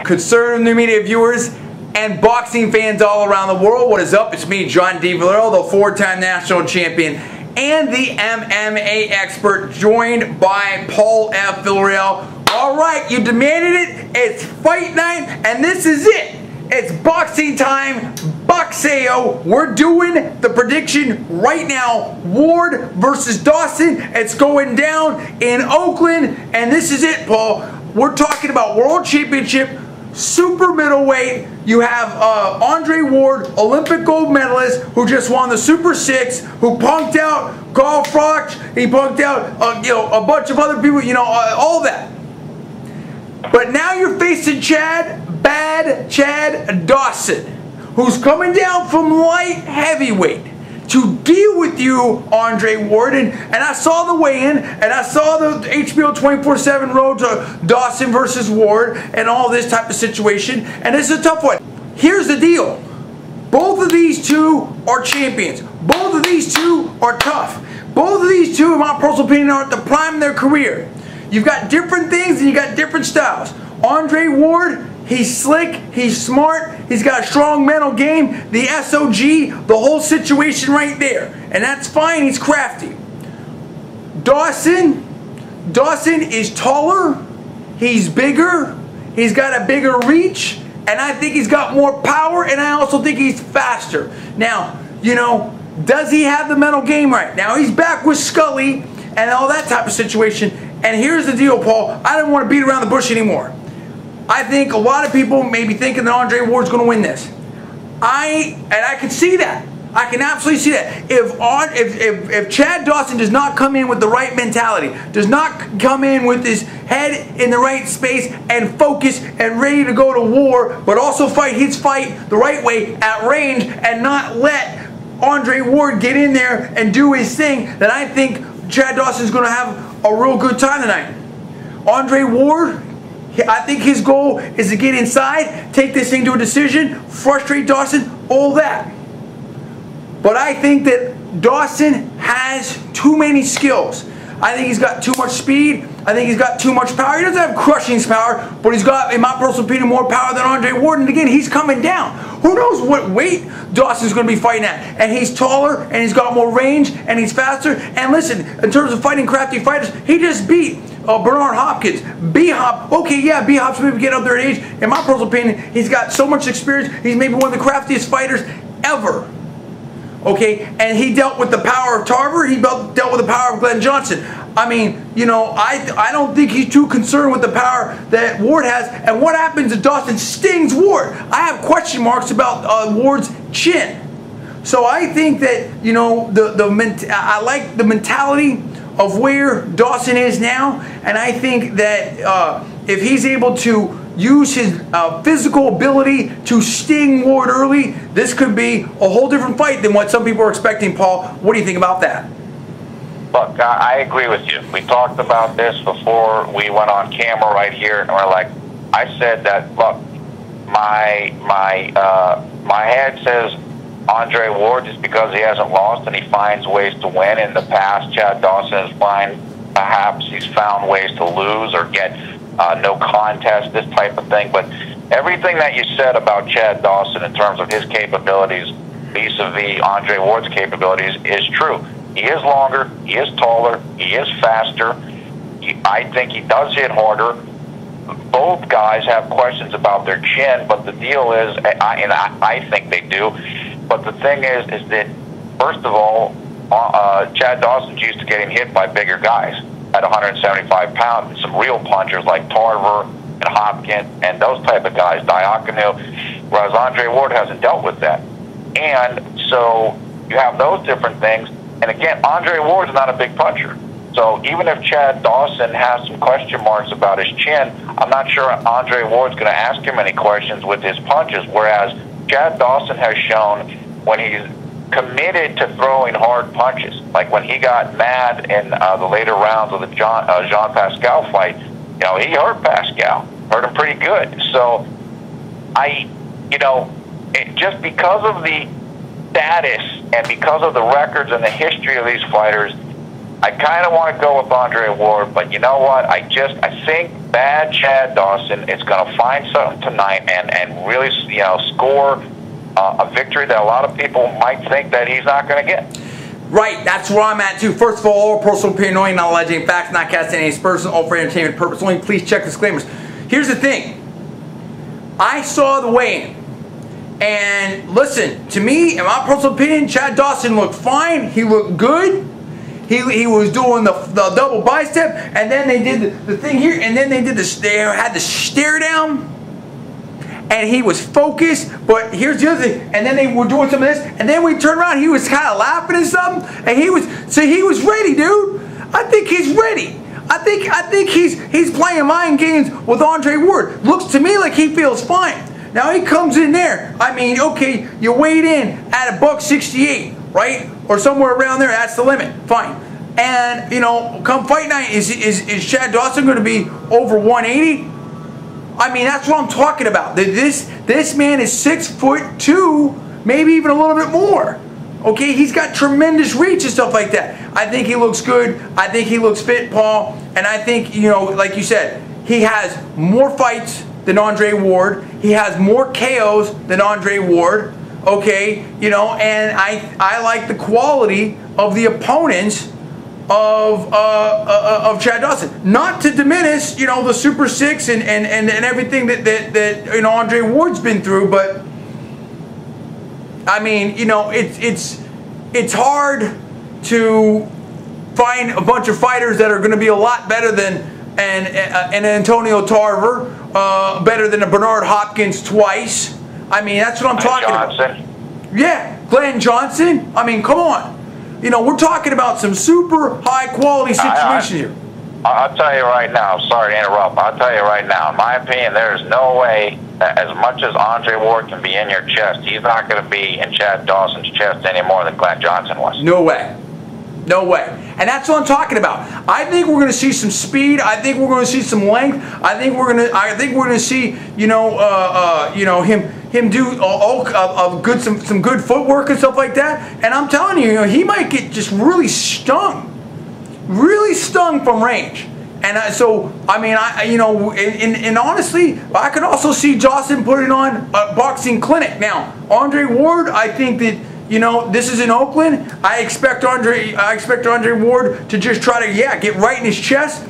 Concerned new media viewers and boxing fans all around the world, what is up? It's me, John D. Villarreal, the four-time national champion and the MMA expert, joined by Paul F. Villarreal. All right, you demanded it. It's fight night, and this is it. It's boxing time, boxeo. We're doing the prediction right now. Ward versus Dawson. It's going down in Oakland, and this is it, Paul. We're talking about World Championship, super middleweight. You have Andre Ward, Olympic gold medalist, who just won the Super 6, who punked out Carl Froch. He punked out a bunch of other people, all that. But now you're facing Bad Chad Dawson, who's coming down from light heavyweight to deal with you, Andre Ward. And I saw the weigh-in, and I saw the HBO 24/7 road to Dawson versus Ward and all this type of situation. And this is a tough one. Here's the deal. Both of these two are champions. Both of these two are tough. Both of these two, in my personal opinion, are at the prime of their career. You've got different things and you got different styles. Andre Ward, he's slick, he's smart, he's got a strong mental game, the SOG, the whole situation right there. And that's fine, he's crafty. Dawson is taller, he's bigger, he's got a bigger reach, and I think he's got more power, and I also think he's faster. Now, does he have the mental game right? Now, he's back with Scully and all that type of situation. And here's the deal, Paul. I don't want to beat around the bush anymore. I think a lot of people may be thinking that Andre Ward's going to win this. I can see that. I can absolutely see that. If Chad Dawson does not come in with the right mentality, does not come in with his head in the right space and focus and ready to go to war, but also fight his fight the right way at range and not let Andre Ward get in there and do his thing, then I think Chad Dawson's going to have a real good time tonight. Andre Ward, I think his goal is to get inside, take this thing to a decision, frustrate Dawson, all that. But I think that Dawson has too many skills. I think he's got too much speed. I think he's got too much power. He doesn't have crushing power, but he's got, in my personal opinion, more power than Andre Ward. And again, he's coming down. Who knows what weight Dawson's going to be fighting at? And he's taller, and he's got more range, and he's faster. And listen, in terms of fighting crafty fighters, he just beat Bernard Hopkins. B-Hop, okay, yeah, B-Hop's maybe getting up there in age. In my personal opinion, he's got so much experience. He's maybe one of the craftiest fighters ever. Okay, and he dealt with the power of Tarver. He dealt with the power of Glenn Johnson. I mean, I don't think he's too concerned with the power that Ward has. And what happens if Dawson stings Ward? I have question marks about Ward's chin. So I think that I like the mentality of where Dawson is now, and I think that if he's able to use his physical ability to sting Ward early, this could be a whole different fight than what some people are expecting, Paul. What do you think about that? Look, I agree with you. We talked about this before we went on camera right here, and we're like, I said that, look, my head says Andre Ward just because he hasn't lost and he finds ways to win. In the past, Chad Dawson has perhaps he's found ways to lose or get no contest, this type of thing. But everything that you said about Chad Dawson in terms of his capabilities vis-a-vis Andre Ward's capabilities is true. He is longer, he is taller, he is faster. I think he does hit harder. Both guys have questions about their chin, but the deal is, I think they do, but the thing is that, first of all, Chad Dawson's used to getting hit by bigger guys at 175 pounds, and some real punchers like Tarver and Hopkins and those type of guys, Diacono, whereas Andre Ward hasn't dealt with that. And so you have those different things. And again, Andre Ward's not a big puncher. So even if Chad Dawson has some question marks about his chin, I'm not sure Andre Ward's going to ask him any questions with his punches, whereas Chad Dawson has shown when he's committed to throwing hard punches, like when he got mad in the later rounds of the Jean Pascal fight, he hurt Pascal, hurt him pretty good. So just because of the status and because of the records and the history of these fighters, I kind of want to go with Andre Ward, but you know what? I think bad Chad Dawson is going to find something tonight and really, score a victory that a lot of people might think that he's not going to get. Right, that's where I'm at too. First of all personal opinion only, not alleging facts, not casting any aspersions, all for entertainment purpose only. Please check disclaimers. Here's the thing. I saw the weigh-in. And listen, to me, in my personal opinion, Chad Dawson looked fine. He looked good. He was doing the double bicep, and then they did the thing here, and then they had the stare down, and he was focused. But here's the other thing, and then they were doing some of this, and then we turned around, he was kind of laughing and something, and he was ready, dude. I think he's ready. I think he's playing mind games with Andre Ward. Looks to me like he feels fine. Now he comes in there. I mean, okay, you weighed in at $168, right? Or somewhere around there. That's the limit. Fine. And come fight night, is Chad Dawson going to be over 180? I mean, that's what I'm talking about. This man is 6'2", maybe even a little bit more. Okay, he's got tremendous reach and stuff like that. I think he looks good. I think he looks fit, Paul. And I think, like you said, he has more fights than Andre Ward. He has more KOs than Andre Ward. Okay, and I like the quality of the opponents of Chad Dawson. Not to diminish, the Super 6 and everything that Andre Ward's been through, but I mean, it's hard to find a bunch of fighters that are going to be a lot better than an Antonio Tarver, better than a Bernard Hopkins twice. I mean, that's what I'm talking about. Yeah, Glenn Johnson. I mean, come on. We're talking about some super high quality situation here. I'll tell you right now, sorry to interrupt, I'll tell you right now, in my opinion, there's no way, as much as Andre Ward can be in your chest, he's not going to be in Chad Dawson's chest any more than Glenn Johnson was. No way. No way. And that's what I'm talking about. I think we're going to see some speed. I think we're going to see some length. I think we're going to see, him do some good footwork and stuff like that. And I'm telling you, he might get just really stung from range. And so, I mean, and honestly, I could also see Dawson putting on a boxing clinic. Now, Andre Ward, I think that, this is in Oakland. I expect Andre Ward to just try to, get right in his chest.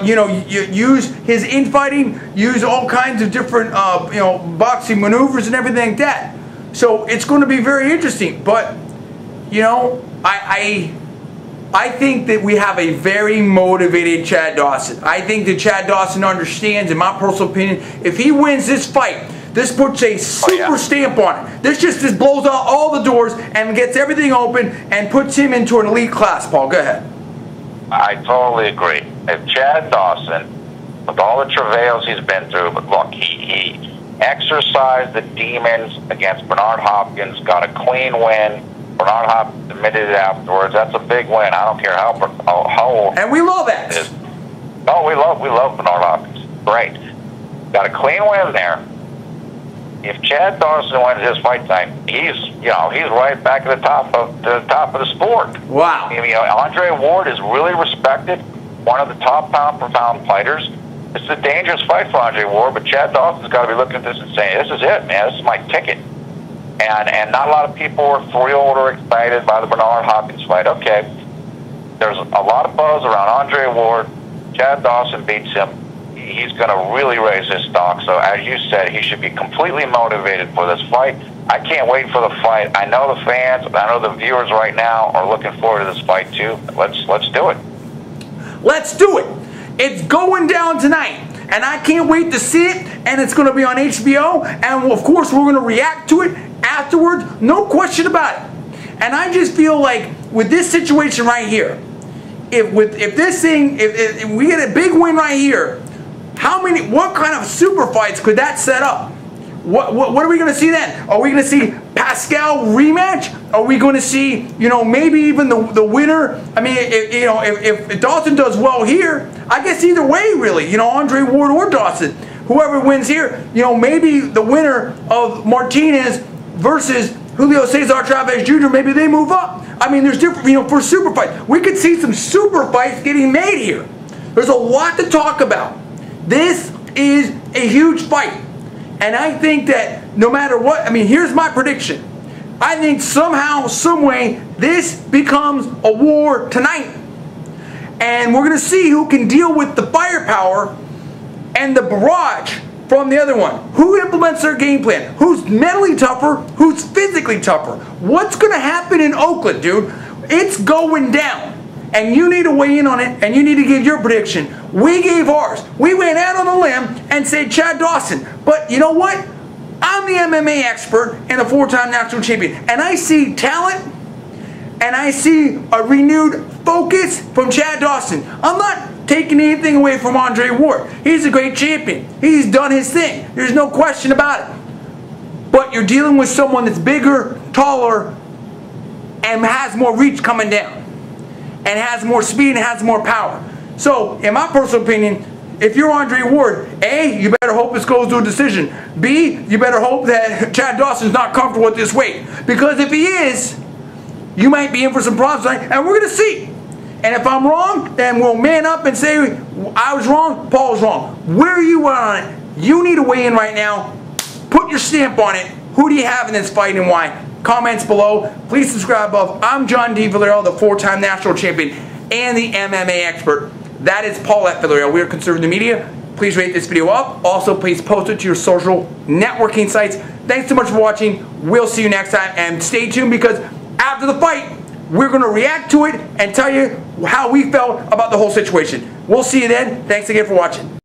Use his infighting, use all kinds of different, boxing maneuvers and everything like that. So it's going to be very interesting. But, I think that we have a very motivated Chad Dawson. I think that Chad Dawson understands, in my personal opinion, if he wins this fight, this puts a super stamp on it. This blows out all the doors and gets everything open and puts him into an elite class. Paul, go ahead. I totally agree. If Chad Dawson, with all the travails he's been through, but look, he exercised the demons against Bernard Hopkins, got a clean win. Bernard Hopkins admitted it afterwards. That's a big win. I don't care how old. And we love that. Oh, we love Bernard Hopkins. Great. Got a clean win there. If Chad Dawson wins his fight time, he's right back at the top of the sport. Wow. Andre Ward is really respected, one of the top pound-for-pound fighters. It's a dangerous fight for Andre Ward, but Chad Dawson's got to be looking at this and saying, "This is it, man. This is my ticket." And not a lot of people were thrilled or excited by the Bernard Hopkins fight. Okay, there's a lot of buzz around Andre Ward. Chad Dawson beats him. He's going to really raise his stock. So as you said, he should be completely motivated for this fight. I can't wait for the fight. I know the fans, I know the viewers right now are looking forward to this fight too. Let's do it. Let's do it. It's going down tonight. And I can't wait to see it. And it's going to be on HBO. And of course, we're going to react to it afterwards. No question about it. And I just feel like with this situation right here, if we get a big win right here, what kind of super fights could that set up? What are we going to see then? Are we going to see Pascal rematch? Are we going to see, maybe even the winner? I mean, if Dawson does well here, I guess either way, really, Andre Ward or Dawson, whoever wins here, maybe the winner of Martinez versus Julio Cesar Chavez Jr., maybe they move up. I mean, there's different, you know, for super fights. We could see some super fights getting made here. There's a lot to talk about. This is a huge fight. And I think that no matter what, I mean, here's my prediction. I think somehow, some way, this becomes a war tonight. And we're going to see who can deal with the firepower and the barrage from the other one. Who implements their game plan? Who's mentally tougher? Who's physically tougher? What's going to happen in Oakland, dude? It's going down. And you need to weigh in on it, and you need to give your prediction. We gave ours. We went out on a limb and said Chad Dawson. But you know what? I'm the MMA expert and a 4-time national champion. And I see talent, and I see a renewed focus from Chad Dawson. I'm not taking anything away from Andre Ward. He's a great champion. He's done his thing. There's no question about it. But you're dealing with someone that's bigger, taller, and has more reach coming down. And has more speed and has more power. So, in my personal opinion, if you're Andre Ward, A, you better hope this goes to a decision. B, you better hope that Chad Dawson's not comfortable with this weight. Because if he is, you might be in for some problems tonight, and we're going to see. And if I'm wrong, then we'll man up and say, I was wrong, Paul was wrong. Where are you on it? You need to weigh in right now. Put your stamp on it. Who do you have in this fight and why? Comments below. Please subscribe above. I'm John D. Villarreal, the 4-time national champion and the MMA expert. That is Paul at Villarreal. We are conservative media. Please rate this video up. Also, please post it to your social networking sites. Thanks so much for watching. We'll see you next time. And stay tuned because after the fight, we're going to react to it and tell you how we felt about the whole situation. We'll see you then. Thanks again for watching.